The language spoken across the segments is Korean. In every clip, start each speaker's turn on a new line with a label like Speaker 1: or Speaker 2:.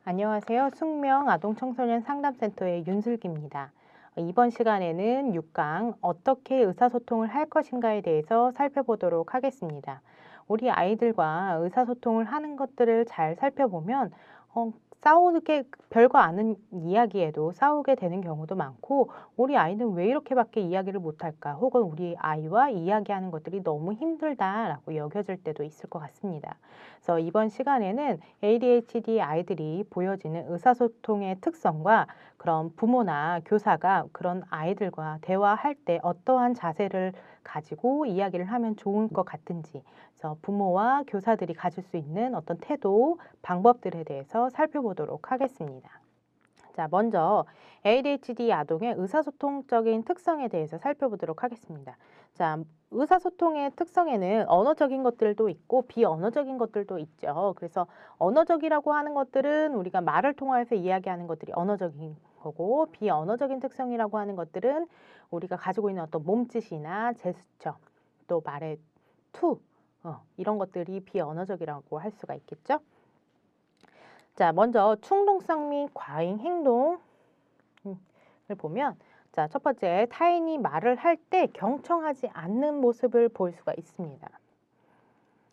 Speaker 1: 안녕하세요. 숙명 아동청소년 상담센터의 윤슬기입니다. 이번 시간에는 6강 어떻게 의사소통을 할 것인가에 대해서 살펴보도록 하겠습니다. 우리 아이들과 의사소통을 하는 것들을 잘 살펴보면 싸우게 별거 아닌 이야기에도 싸우게 되는 경우도 많고, 우리 아이는 왜 이렇게밖에 이야기를 못할까, 혹은 우리 아이와 이야기하는 것들이 너무 힘들다라고 여겨질 때도 있을 것 같습니다. 그래서 이번 시간에는 ADHD 아이들이 보여지는 의사소통의 특성과 그런 부모나 교사가 그런 아이들과 대화할 때 어떠한 자세를 가지고 이야기를 하면 좋을 것 같은지, 그래서 부모와 교사들이 가질 수 있는 어떤 태도, 방법들에 대해서 살펴보도록 하겠습니다. 자, 먼저 ADHD 아동의 의사소통적인 특성에 대해서 살펴보도록 하겠습니다. 자, 의사소통의 특성에는 언어적인 것들도 있고 비언어적인 것들도 있죠. 그래서 언어적이라고 하는 것들은 우리가 말을 통해서 이야기하는 것들이 언어적인 거고, 비언어적인 특성이라고 하는 것들은 우리가 가지고 있는 어떤 몸짓이나 제스처, 또 말의 투, 이런 것들이 비언어적이라고 할 수가 있겠죠. 자, 먼저 충동성 및 과잉 행동을 보면, 자, 첫 번째, 타인이 말을 할 때 경청하지 않는 모습을 볼 수가 있습니다.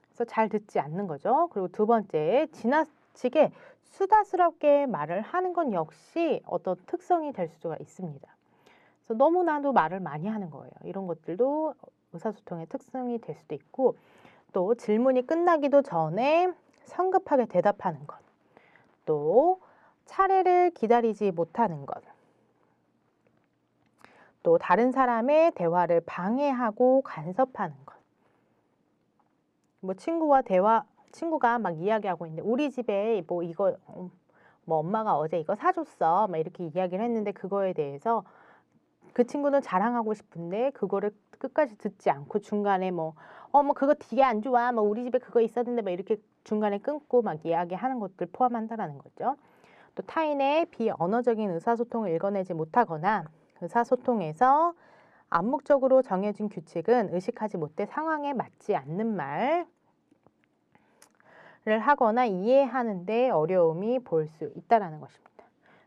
Speaker 1: 그래서 잘 듣지 않는 거죠. 그리고 두 번째, 지나치게 수다스럽게 말을 하는 건 역시 어떤 특성이 될 수가 있습니다. 그래서 너무나도 말을 많이 하는 거예요. 이런 것들도 의사소통의 특성이 될 수도 있고, 또 질문이 끝나기도 전에 성급하게 대답하는 것, 또 차례를 기다리지 못하는 것, 또 다른 사람의 대화를 방해하고 간섭하는 것. 뭐 친구가 막 이야기하고 있는데, 우리 집에 뭐 이거 뭐 엄마가 어제 이거 사줬어, 막 이렇게 이야기를 했는데, 그거에 대해서 그 친구는 자랑하고 싶은데 그거를 끝까지 듣지 않고 중간에 뭐 그거 되게 안 좋아, 뭐 우리 집에 그거 있었는데, 막 이렇게 중간에 끊고 막 이야기하는 것들 포함한다라는 거죠. 또 타인의 비언어적인 의사소통을 읽어내지 못하거나 의사소통에서 암묵적으로 정해진 규칙은 의식하지 못해 상황에 맞지 않는 말을 하거나 이해하는 데 어려움이 보일 수 있다는 것입니다.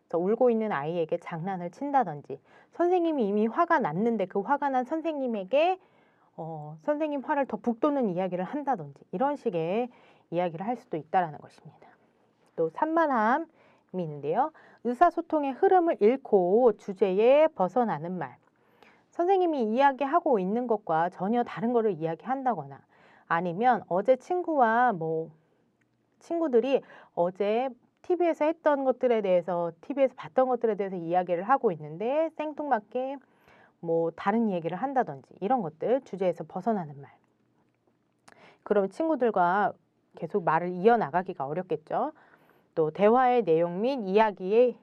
Speaker 1: 그래서 울고 있는 아이에게 장난을 친다든지, 선생님이 이미 화가 났는데 그 화가 난 선생님에게 선생님 화를 더 북돋는 이야기를 한다든지, 이런 식의 이야기를 할 수도 있다는 것입니다. 또 산만함이 있는데요. 의사소통의 흐름을 잃고 주제에 벗어나는 말. 선생님이 이야기하고 있는 것과 전혀 다른 거를 이야기한다거나, 아니면 어제 친구들이 어제 TV에서 했던 것들에 대해서, TV에서 봤던 것들에 대해서 이야기를 하고 있는데 생뚱맞게 뭐 다른 얘기를 한다든지, 이런 것들, 주제에서 벗어나는 말. 그러면 친구들과 계속 말을 이어나가기가 어렵겠죠. 또 대화의 내용 및 이야기에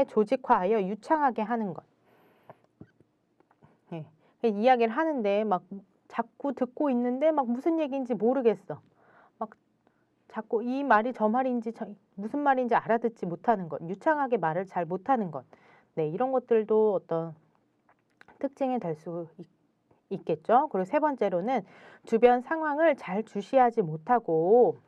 Speaker 1: 조직화하여 유창하게 하는 것. 예. 이야기를 하는데 막 자꾸 듣고 있는데 막 무슨 얘기인지 모르겠어. 막 자꾸 이 말이 저 말인지 무슨 말인지 알아듣지 못하는 것. 유창하게 말을 잘 못하는 것. 네, 이런 것들도 어떤 특징이 될 수 있겠죠. 그리고 세 번째로는 주변 상황을 잘 주시하지 못하고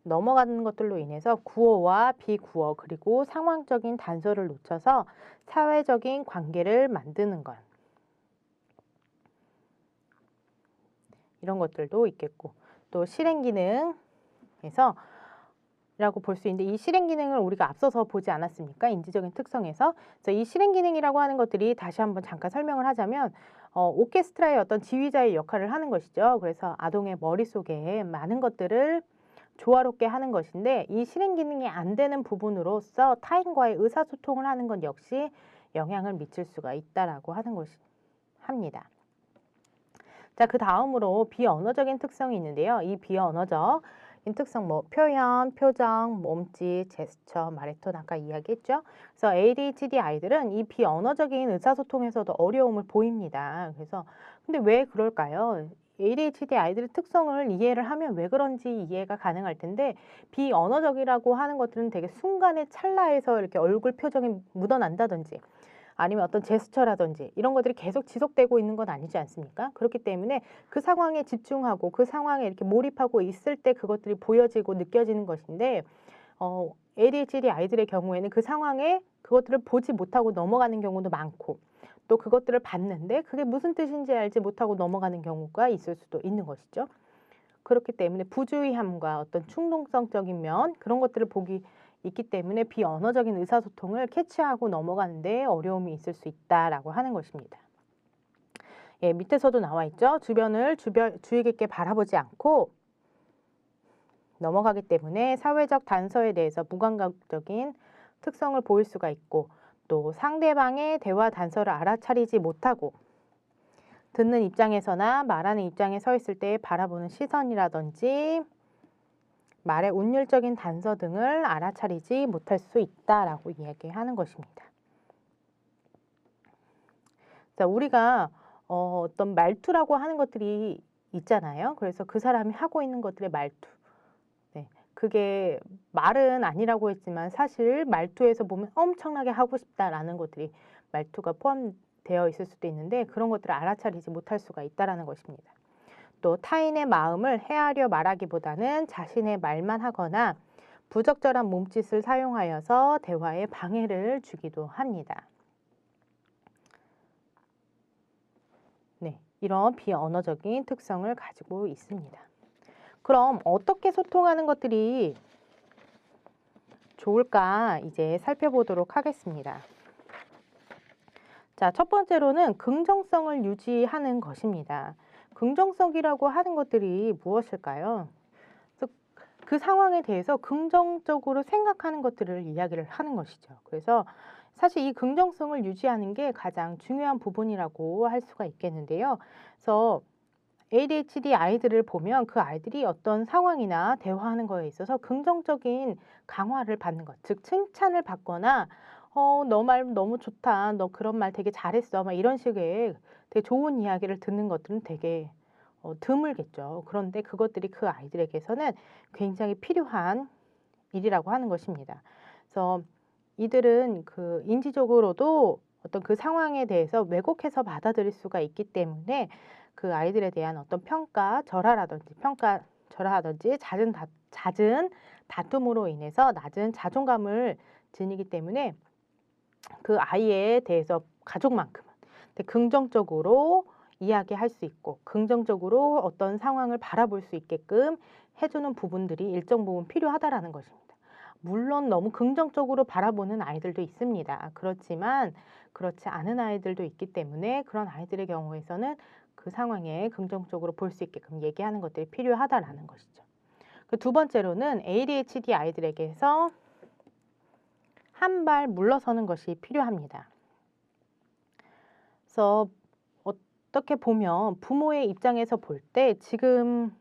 Speaker 1: 넘어가는 것들로 인해서 구어와 비구어, 그리고 상황적인 단서를 놓쳐서 사회적인 관계를 만드는 것. 이런 것들도 있겠고, 또 실행기능에서 라고 볼 수 있는데, 이 실행기능을 우리가 앞서서 보지 않았습니까? 인지적인 특성에서. 그래서 이 실행기능이라고 하는 것들이, 다시 한번 잠깐 설명을 하자면, 오케스트라의 어떤 지휘자의 역할을 하는 것이죠. 그래서 아동의 머릿속에 많은 것들을 조화롭게 하는 것인데, 이 실행기능이 안 되는 부분으로서 타인과의 의사소통을 하는 것 역시 영향을 미칠 수가 있다라고 하는 것이 합니다. 자, 그 다음으로 비언어적인 특성이 있는데요. 이 비언어적 특성, 표현, 표정, 몸짓, 제스처, 말의 톤, 아까 이야기했죠. 그래서 ADHD 아이들은 이 비언어적인 의사소통에서도 어려움을 보입니다. 그래서 근데 왜 그럴까요? ADHD 아이들의 특성을 이해를 하면 왜 그런지 이해가 가능할 텐데, 비언어적이라고 하는 것들은 되게 순간의 찰나에서 이렇게 얼굴 표정이 묻어난다든지, 아니면 어떤 제스처라든지, 이런 것들이 계속 지속되고 있는 건 아니지 않습니까? 그렇기 때문에 그 상황에 집중하고 그 상황에 이렇게 몰입하고 있을 때 그것들이 보여지고 느껴지는 것인데, ADHD 아이들의 경우에는 그 상황에 그것들을 보지 못하고 넘어가는 경우도 많고, 또 그것들을 봤는데 그게 무슨 뜻인지 알지 못하고 넘어가는 경우가 있을 수도 있는 것이죠. 그렇기 때문에 부주의함과 어떤 충동성적인 면, 그런 것들을 보기 있기 때문에 비언어적인 의사소통을 캐치하고 넘어가는 데 어려움이 있을 수 있다라고 하는 것입니다. 예, 밑에서도 나와 있죠. 주변을 주의 깊게 바라보지 않고 넘어가기 때문에 사회적 단서에 대해서 무감각적인 특성을 보일 수가 있고, 또 상대방의 대화 단서를 알아차리지 못하고 듣는 입장에서나 말하는 입장에 서 있을 때 바라보는 시선이라든지 말의 운율적인 단서 등을 알아차리지 못할 수 있다라고 이야기하는 것입니다. 자, 우리가 어떤 말투라고 하는 것들이 있잖아요. 그래서 그 사람이 하고 있는 것들의 말투. 네, 그게 말은 아니라고 했지만 사실 말투에서 보면 엄청나게 하고 싶다라는 것들이 말투가 포함되어 있을 수도 있는데, 그런 것들을 알아차리지 못할 수가 있다라는 것입니다. 또 타인의 마음을 헤아려 말하기보다는 자신의 말만 하거나 부적절한 몸짓을 사용하여서 대화에 방해를 주기도 합니다. 네, 이런 비언어적인 특성을 가지고 있습니다. 그럼 어떻게 소통하는 것들이 좋을까 이제 살펴보도록 하겠습니다. 자, 첫 번째로는 긍정성을 유지하는 것입니다. 긍정성이라고 하는 것들이 무엇일까요? 그 상황에 대해서 긍정적으로 생각하는 것들을 이야기를 하는 것이죠. 그래서 사실 이 긍정성을 유지하는 게 가장 중요한 부분이라고 할 수가 있겠는데요. 그래서 ADHD 아이들을 보면 그 아이들이 어떤 상황이나 대화하는 거에 있어서 긍정적인 강화를 받는 것, 즉 칭찬을 받거나 너 말 너무 좋다, 너 그런 말 되게 잘했어, 막 이런 식의 되게 좋은 이야기를 듣는 것들은 되게 드물겠죠. 그런데 그것들이 그 아이들에게서는 굉장히 필요한 일이라고 하는 것입니다. 그래서 이들은 그 인지적으로도 어떤 그 상황에 대해서 왜곡해서 받아들일 수가 있기 때문에 그 아이들에 대한 어떤 평가절하라든지 잦은 다툼으로 인해서 낮은 자존감을 지니기 때문에 그 아이에 대해서 가족만큼은 긍정적으로 이야기할 수 있고 긍정적으로 어떤 상황을 바라볼 수 있게끔 해주는 부분들이 일정 부분 필요하다라는 것입니다. 물론 너무 긍정적으로 바라보는 아이들도 있습니다. 그렇지만 그렇지 않은 아이들도 있기 때문에 그런 아이들의 경우에서는 그 상황에 긍정적으로 볼 수 있게끔 얘기하는 것들이 필요하다라는 것이죠. 그 두 번째로는 ADHD 아이들에게서 한 발 물러서는 것이 필요합니다. 그래서 어떻게 보면 부모의 입장에서 볼 때 지금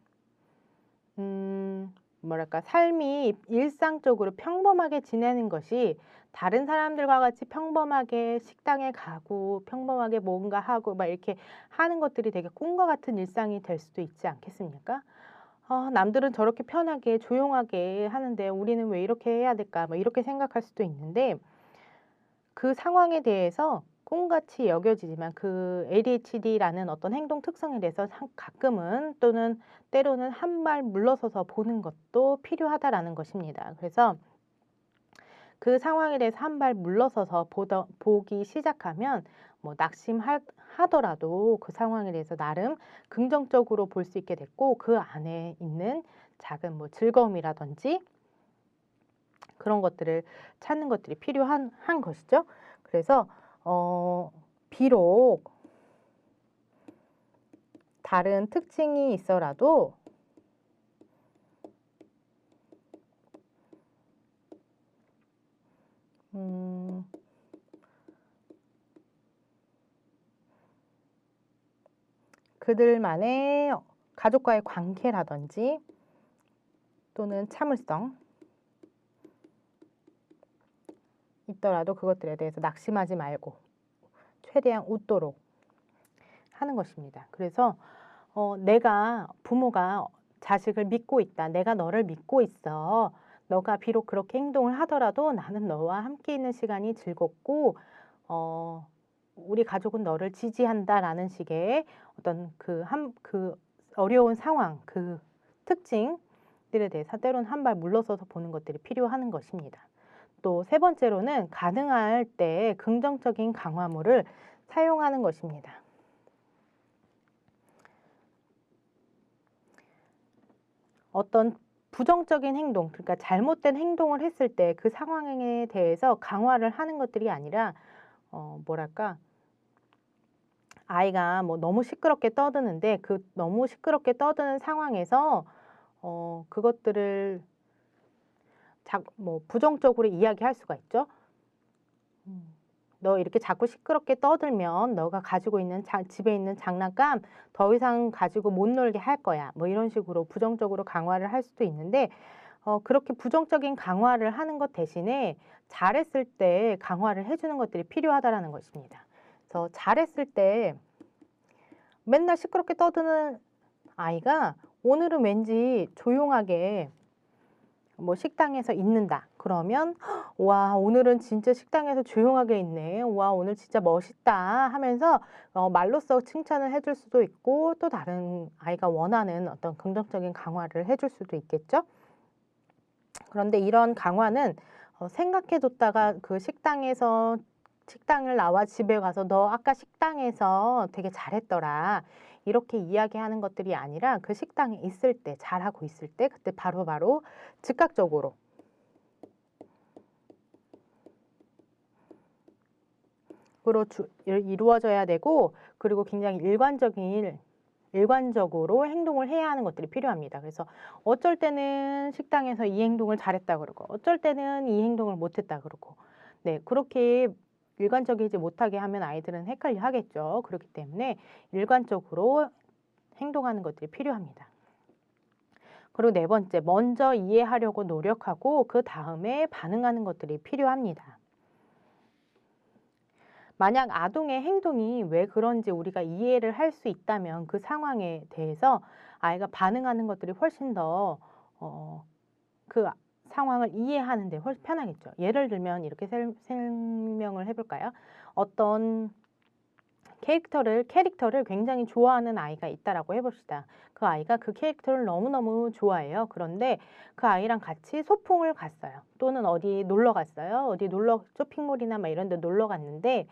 Speaker 1: 삶이 일상적으로 평범하게 지내는 것이 다른 사람들과 같이 평범하게 식당에 가고 평범하게 뭔가 하고 막 이렇게 하는 것들이 되게 꿈과 같은 일상이 될 수도 있지 않겠습니까? 남들은 저렇게 편하게 조용하게 하는데 우리는 왜 이렇게 해야 될까? 뭐 이렇게 생각할 수도 있는데, 그 상황에 대해서 꿈같이 여겨지지만 그 ADHD라는 어떤 행동 특성에 대해서 가끔은 또는 때로는 한 발 물러서서 보는 것도 필요하다라는 것입니다. 그래서 그 상황에 대해서 한 발 물러서서 보기 시작하면 뭐 낙심하더라도 그 상황에 대해서 나름 긍정적으로 볼 수 있게 됐고, 그 안에 있는 작은 뭐 즐거움이라든지 그런 것들을 찾는 것들이 필요한 것이죠. 그래서 비록 다른 특징이 있어라도 그들만의 가족과의 관계라든지 또는 참을성 있더라도 그것들에 대해서 낙심하지 말고 최대한 웃도록 하는 것입니다. 그래서 부모가 자식을 믿고 있다. 내가 너를 믿고 있어. 너가 비록 그렇게 행동을 하더라도 나는 너와 함께 있는 시간이 즐겁고 우리 가족은 너를 지지한다라는 식의 어떤 그 어려운 상황, 그 특징, 것들에 대해서 때로는 한 발 물러서서 보는 것들이 필요한 것입니다. 또 세 번째로는 가능할 때 긍정적인 강화물을 사용하는 것입니다. 어떤 부정적인 행동, 그러니까 잘못된 행동을 했을 때 그 상황에 대해서 강화를 하는 것들이 아니라 뭐랄까, 아이가 뭐 너무 시끄럽게 떠드는데 그 너무 시끄럽게 떠드는 상황에서 그것들을 뭐 부정적으로 이야기할 수가 있죠. 너 이렇게 자꾸 시끄럽게 떠들면 너가 가지고 있는 집에 있는 장난감 더 이상 가지고 못 놀게 할 거야. 뭐 이런 식으로 부정적으로 강화를 할 수도 있는데 그렇게 부정적인 강화를 하는 것 대신에 잘했을 때 강화를 해주는 것들이 필요하다라는 것입니다. 그래서 잘했을 때 맨날 시끄럽게 떠드는 아이가 오늘은 왠지 조용하게 뭐 식당에서 있는다. 그러면 와, 오늘은 진짜 식당에서 조용하게 있네. 와, 오늘 진짜 멋있다 하면서 말로써 칭찬을 해줄 수도 있고 또 다른 아이가 원하는 어떤 긍정적인 강화를 해줄 수도 있겠죠. 그런데 이런 강화는 생각해뒀다가 그 식당을 나와 집에 가서 너 아까 식당에서 되게 잘했더라. 이렇게 이야기하는 것들이 아니라 그 식당에 있을 때, 잘하고 있을 때 그때 바로바로 즉각적으로 이루어져야 되고, 그리고 굉장히 일관적으로 행동을 해야 하는 것들이 필요합니다. 그래서 어쩔 때는 식당에서 이 행동을 잘했다 그러고 어쩔 때는 이 행동을 못했다 그러고, 네, 그렇게 일관적이지 못하게 하면 아이들은 헷갈려 하겠죠. 그렇기 때문에 일관적으로 행동하는 것들이 필요합니다. 그리고 네 번째, 먼저 이해하려고 노력하고 그 다음에 반응하는 것들이 필요합니다. 만약 아동의 행동이 왜 그런지 우리가 이해를 할 수 있다면 그 상황에 대해서 아이가 반응하는 것들이 훨씬 더 그 상황을 이해하는 데 훨씬 편하겠죠. 예를 들면 이렇게 설명을 해볼까요? 어떤 캐릭터를 굉장히 좋아하는 아이가 있다라고 해봅시다. 그 아이가 그 캐릭터를 너무너무 좋아해요. 그런데 그 아이랑 같이 소풍을 갔어요. 또는 어디 놀러 갔어요. 쇼핑몰이나 막 이런 데 놀러 갔는데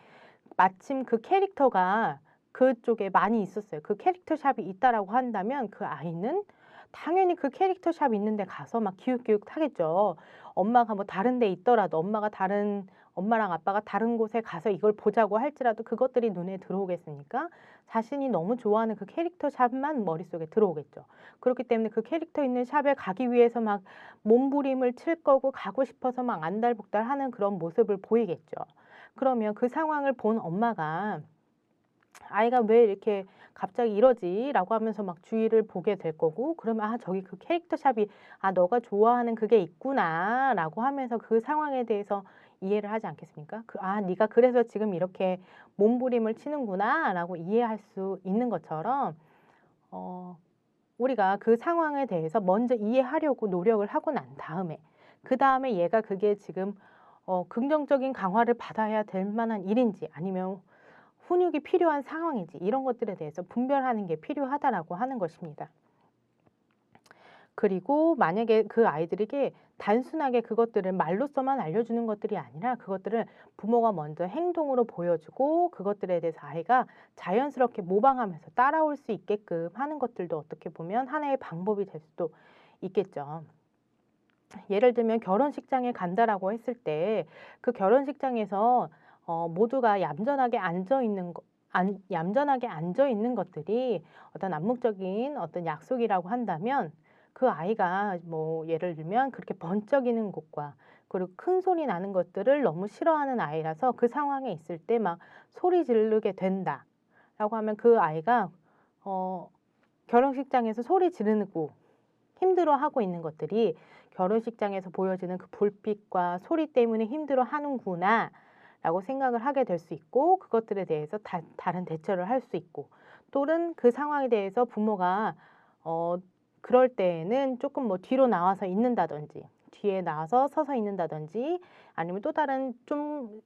Speaker 1: 마침 그 캐릭터가 그쪽에 많이 있었어요. 그 캐릭터 샵이 있다라고 한다면 그 아이는 당연히 그 캐릭터 샵 있는 데 가서 막 기웃기웃하겠죠. 엄마가 뭐 다른 데 있더라도 엄마랑 아빠가 다른 곳에 가서 이걸 보자고 할지라도 그것들이 눈에 들어오겠습니까? 자신이 너무 좋아하는 그 캐릭터 샵만 머릿속에 들어오겠죠. 그렇기 때문에 그 캐릭터 있는 샵에 가기 위해서 막 몸부림을 칠 거고 가고 싶어서 막 안달복달 하는 그런 모습을 보이겠죠. 그러면 그 상황을 본 엄마가 아이가 왜 이렇게 갑자기 이러지? 라고 하면서 막 주위를 보게 될 거고, 그러면 저기 그 캐릭터 샵이 너가 좋아하는 그게 있구나 라고 하면서 그 상황에 대해서 이해를 하지 않겠습니까? 네가 그래서 지금 이렇게 몸부림을 치는구나 라고 이해할 수 있는 것처럼 우리가 그 상황에 대해서 먼저 이해하려고 노력을 하고 난 다음에 그 다음에 얘가 그게 지금 긍정적인 강화를 받아야 될 만한 일인지 아니면 훈육이 필요한 상황인지 이런 것들에 대해서 분별하는 게 필요하다라고 하는 것입니다. 그리고 만약에 그 아이들에게 단순하게 그것들을 말로써만 알려주는 것들이 아니라 그것들을 부모가 먼저 행동으로 보여주고 그것들에 대해서 아이가 자연스럽게 모방하면서 따라올 수 있게끔 하는 것들도 어떻게 보면 하나의 방법이 될 수도 있겠죠. 예를 들면 결혼식장에 간다라고 했을 때 그 결혼식장에서 모두가 얌전하게 앉아 있는 것들이 어떤 암묵적인 어떤 약속이라고 한다면 그 아이가 뭐 예를 들면 그렇게 번쩍이는 곳과 그리고 큰 소리 나는 것들을 너무 싫어하는 아이라서 그 상황에 있을 때 막 소리 지르게 된다라고 하면 그 아이가 결혼식장에서 소리 지르고 힘들어하고 있는 것들이 결혼식장에서 보여지는 그 불빛과 소리 때문에 힘들어하는구나 라고 생각을 하게 될 수 있고, 그것들에 대해서 다른 대처를 할 수 있고, 또는 그 상황에 대해서 부모가 그럴 때에는 조금 뭐 뒤로 나와서 있는다든지 뒤에 나와서 서서 있는다든지 아니면 또 다른 좀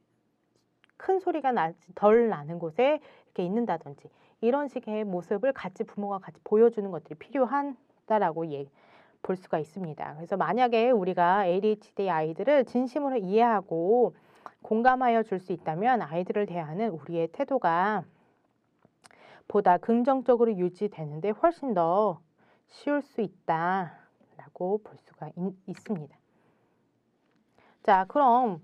Speaker 1: 큰 소리가 덜 나는 곳에 이렇게 있는다든지 이런 식의 모습을 부모가 같이 보여주는 것들이 필요하다라고 볼 수가 있습니다. 그래서 만약에 우리가 ADHD 아이들을 진심으로 이해하고 공감하여 줄 수 있다면 아이들을 대하는 우리의 태도가 보다 긍정적으로 유지되는데 훨씬 더 쉬울 수 있다라고 볼 수가 있습니다. 자, 그럼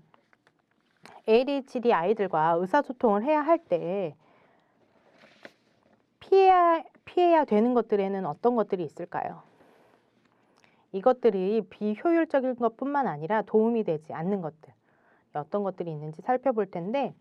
Speaker 1: ADHD 아이들과 의사소통을 해야 할 때 피해야 되는 것들에는 어떤 것들이 있을까요? 이것들이 비효율적인 것뿐만 아니라 도움이 되지 않는 것들, 어떤 것들이 있는지 살펴볼 텐데,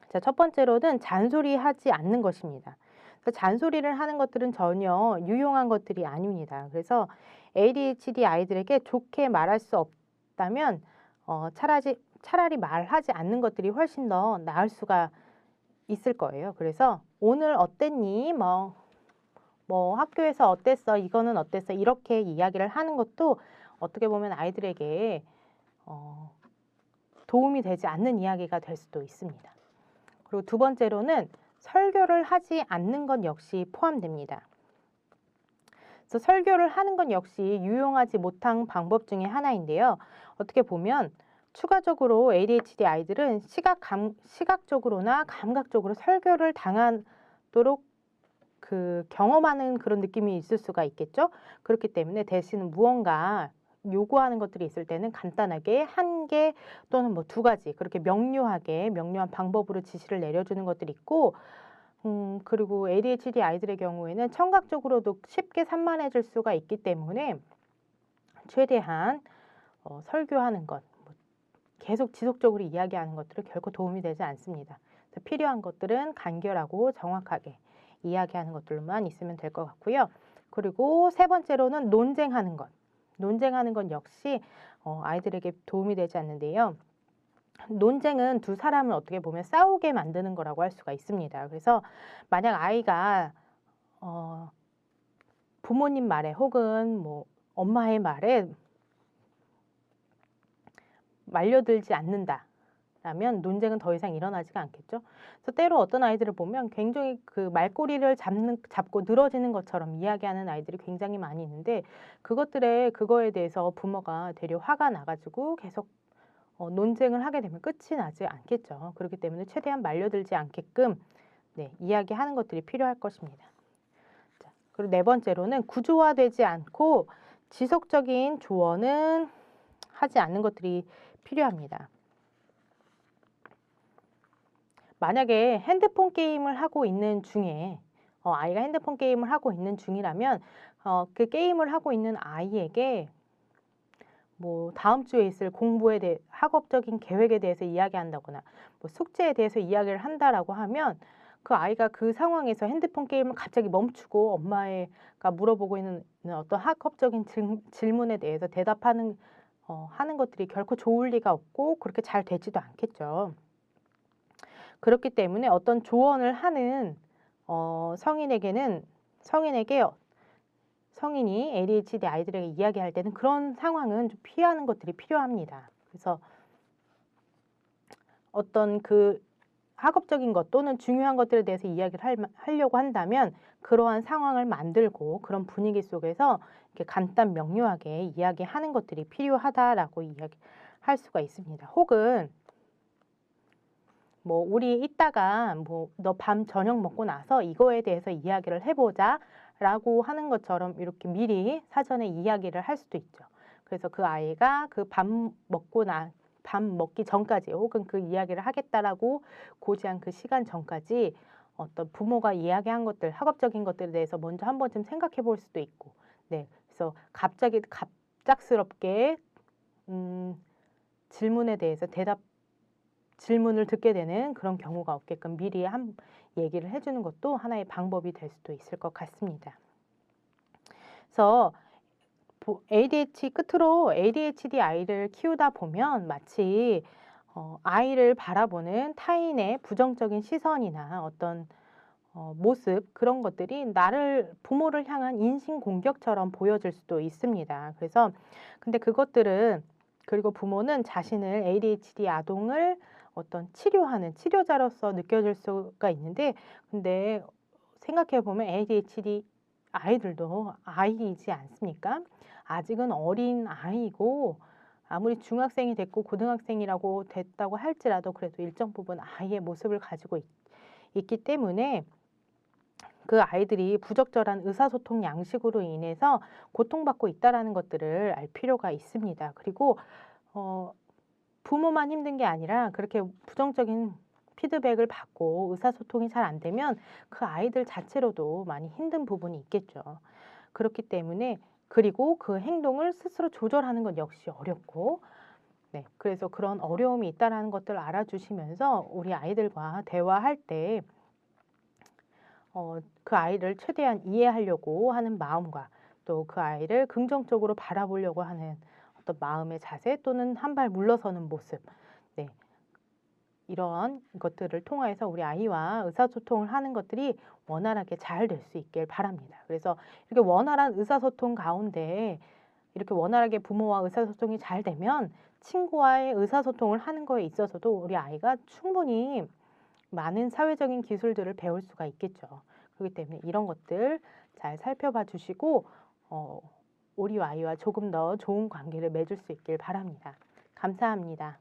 Speaker 1: 자, 첫 번째로는 잔소리하지 않는 것입니다. 그래서 잔소리를 하는 것들은 전혀 유용한 것들이 아닙니다. 그래서 ADHD 아이들에게 좋게 말할 수 없다면 차라리 말하지 않는 것들이 훨씬 더 나을 수가 있을 거예요. 그래서 오늘 어땠니? 뭐 학교에서 어땠어? 이거는 어땠어? 이렇게 이야기를 하는 것도 어떻게 보면 아이들에게 도움이 되지 않는 이야기가 될 수도 있습니다. 그리고 두 번째로는 설교를 하지 않는 것 역시 포함됩니다. 그래서 설교를 하는 것 역시 유용하지 못한 방법 중에 하나인데요. 어떻게 보면 추가적으로 ADHD 아이들은 시각적으로나 감각적으로 설교를 당하도록 경험하는 그런 느낌이 있을 수가 있겠죠. 그렇기 때문에 대신 무언가 요구하는 것들이 있을 때는 간단하게 한 개 또는 뭐 두 가지 그렇게 명료한 방법으로 지시를 내려주는 것들이 있고, 그리고 ADHD 아이들의 경우에는 청각적으로도 쉽게 산만해질 수가 있기 때문에 최대한 설교하는 것, 계속 지속적으로 이야기하는 것들은 결코 도움이 되지 않습니다. 그래서 필요한 것들은 간결하고 정확하게 이야기하는 것들만 있으면 될 것 같고요. 그리고 세 번째로는 논쟁하는 것. 논쟁하는 건 역시 아이들에게 도움이 되지 않는데요. 논쟁은 두 사람을 어떻게 보면 싸우게 만드는 거라고 할 수가 있습니다. 그래서 만약 아이가 부모님 말에 혹은 뭐 엄마의 말에 말려들지 않는다라면 논쟁은 더 이상 일어나지가 않겠죠. 그래서 때로 어떤 아이들을 보면 굉장히 그 말꼬리를 잡고 늘어지는 것처럼 이야기하는 아이들이 굉장히 많이 있는데, 그거에 대해서 부모가 되려 화가 나가지고 계속 논쟁을 하게 되면 끝이 나지 않겠죠. 그렇기 때문에 최대한 말려들지 않게끔 이야기하는 것들이 필요할 것입니다. 자, 그리고 네 번째로는 구조화되지 않고 지속적인 조언은 하지 않는 것들이 필요합니다. 만약에 핸드폰 게임을 하고 있는 중에 아이가 핸드폰 게임을 하고 있는 중이라면 그 게임을 하고 있는 아이에게 뭐 다음 주에 있을 공부에 대해 학업적인 계획에 대해서 이야기한다거나 뭐 숙제에 대해서 이야기를 한다라고 하면 그 아이가 그 상황에서 핸드폰 게임을 갑자기 멈추고 엄마가 물어보고 있는 어떤 학업적인 질문에 대해서 대답하는 하는 것들이 결코 좋을 리가 없고 그렇게 잘 되지도 않겠죠. 그렇기 때문에 어떤 조언을 하는 성인이 ADHD 아이들에게 이야기할 때는 그런 상황은 좀 피하는 것들이 필요합니다. 그래서 어떤 그 학업적인 것 또는 중요한 것들에 대해서 이야기를 하려고 한다면 그러한 상황을 만들고 그런 분위기 속에서 이렇게 간단 명료하게 이야기하는 것들이 필요하다라고 이야기할 수가 있습니다. 혹은 뭐 우리 이따가 뭐 너 저녁 먹고 나서 이거에 대해서 이야기를 해보자 라고 하는 것처럼 이렇게 미리 사전에 이야기를 할 수도 있죠. 그래서 그 아이가 그 밥 먹기 전까지 혹은 그 이야기를 하겠다라고 고지한 그 시간 전까지 어떤 부모가 이야기한 것들, 학업적인 것들에 대해서 먼저 한 번쯤 생각해 볼 수도 있고, 그래서 갑작스럽게 질문에 대해서 질문을 듣게 되는 그런 경우가 없게끔 미리 얘기를 해주는 것도 하나의 방법이 될 수도 있을 것 같습니다. 그래서 끝으로 ADHD 아이를 키우다 보면 마치 아이를 바라보는 타인의 부정적인 시선이나 어떤 모습 그런 것들이 부모를 향한 인신공격처럼 보여질 수도 있습니다. 근데 그리고 부모는 자신을 ADHD 아동을 어떤 치료하는 치료자로서 느껴질 수가 있는데, 근데 생각해 보면 ADHD 아이들도 아이이지 않습니까? 아직은 어린 아이이고 아무리 중학생이 됐고 고등학생이라고 됐다고 할지라도 그래도 일정 부분 아이의 모습을 가지고 있기 때문에 그 아이들이 부적절한 의사소통 양식으로 인해서 고통받고 있다라는 것들을 알 필요가 있습니다. 그리고 어 부모만 힘든 게 아니라 그렇게 부정적인 피드백을 받고 의사소통이 잘 안 되면 그 아이들 자체로도 많이 힘든 부분이 있겠죠. 그렇기 때문에 그리고 그 행동을 스스로 조절하는 건 역시 어렵고 네 그래서 그런 어려움이 있다라는 것들을 알아주시면서 우리 아이들과 대화할 때 그 아이를 최대한 이해하려고 하는 마음과 또 그 아이를 긍정적으로 바라보려고 하는 어떤 마음의 자세 또는 한 발 물러서는 모습 네 이런 것들을 통해서 우리 아이와 의사소통을 하는 것들이 원활하게 잘 될 수 있길 바랍니다. 그래서 이렇게 원활한 의사소통 가운데 이렇게 원활하게 부모와 의사소통이 잘 되면 친구와의 의사소통을 하는 거에 있어서도 우리 아이가 충분히 많은 사회적인 기술들을 배울 수가 있겠죠. 그렇기 때문에 이런 것들 잘 살펴봐 주시고 우리 아이와 조금 더 좋은 관계를 맺을 수 있길 바랍니다. 감사합니다.